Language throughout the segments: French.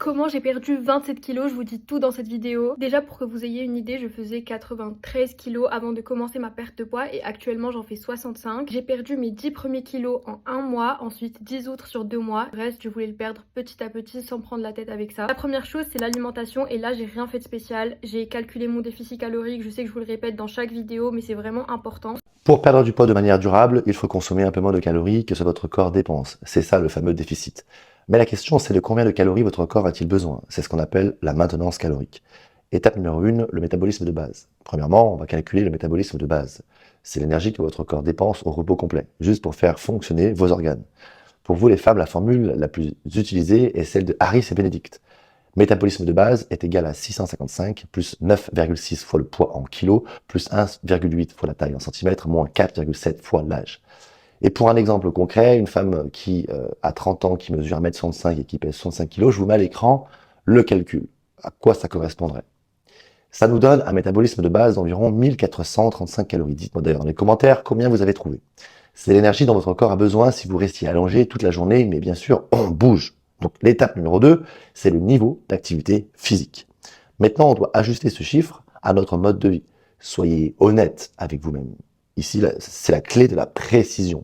Comment j'ai perdu 27 kilos, je vous dis tout dans cette vidéo. Déjà pour que vous ayez une idée, je faisais 93 kilos avant de commencer ma perte de poids et actuellement j'en fais 65. J'ai perdu mes 10 premiers kilos en un mois, ensuite 10 autres sur 2 mois. Le reste, je voulais le perdre petit à petit sans prendre la tête avec ça. La première chose, c'est l'alimentation et là, j'ai rien fait de spécial. J'ai calculé mon déficit calorique, je sais que je vous le répète dans chaque vidéo, mais c'est vraiment important. Pour perdre du poids de manière durable, il faut consommer un peu moins de calories que ce que votre corps dépense. C'est ça le fameux déficit. Mais la question, c'est de combien de calories votre corps a-t-il besoin? C'est ce qu'on appelle la maintenance calorique. Étape numéro 1, le métabolisme de base. Premièrement, on va calculer le métabolisme de base. C'est l'énergie que votre corps dépense au repos complet, juste pour faire fonctionner vos organes. Pour vous les femmes, la formule la plus utilisée est celle de Harris et Benedict. Métabolisme de base est égal à 655 plus 9,6 fois le poids en kilos, plus 1,8 fois la taille en centimètres, moins 4,7 fois l'âge. Et pour un exemple concret, une femme qui a 30 ans, qui mesure 1m65 et qui pèse 65 kg, je vous mets à l'écran le calcul. À quoi ça correspondrait? Ça nous donne un métabolisme de base d'environ 1435 calories. Dites-moi d'ailleurs dans les commentaires combien vous avez trouvé. C'est l'énergie dont votre corps a besoin si vous restiez allongé toute la journée, mais bien sûr, on bouge. Donc l'étape numéro 2, c'est le niveau d'activité physique. Maintenant, on doit ajuster ce chiffre à notre mode de vie. Soyez honnête avec vous-même. Ici, c'est la clé de la précision.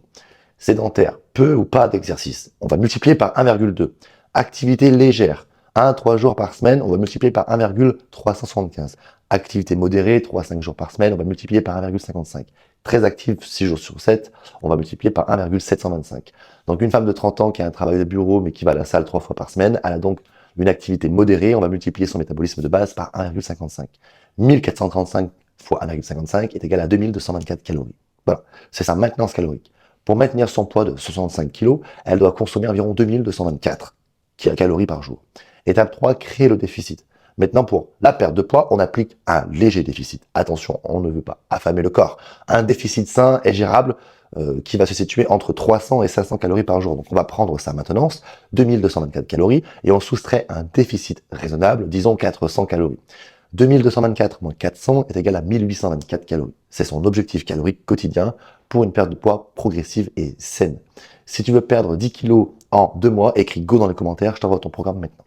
Sédentaire, peu ou pas d'exercice. On va multiplier par 1,2. Activité légère, 1-3 jours par semaine, on va multiplier par 1,375. Activité modérée, 3-5 jours par semaine, on va multiplier par 1,55. Très active, 6 jours sur 7, on va multiplier par 1,725. Donc une femme de 30 ans qui a un travail de bureau mais qui va à la salle 3 fois par semaine, elle a donc une activité modérée, on va multiplier son métabolisme de base par 1,55. 1435 fois 1,55 est égal à 2224 calories. Voilà, c'est sa maintenance calorique. Pour maintenir son poids de 65 kg, elle doit consommer environ 2224 calories par jour. Étape 3, créer le déficit. Maintenant, pour la perte de poids, on applique un léger déficit. Attention, on ne veut pas affamer le corps. Un déficit sain et gérable qui va se situer entre 300 et 500 calories par jour. Donc, on va prendre sa maintenance, 2224 calories, et on soustrait un déficit raisonnable, disons 400 calories. 2224 moins 400 est égal à 1824 calories. C'est son objectif calorique quotidien pour une perte de poids progressive et saine. Si tu veux perdre 10 kilos en 2 mois, écris Go dans les commentaires, je t'envoie ton programme maintenant.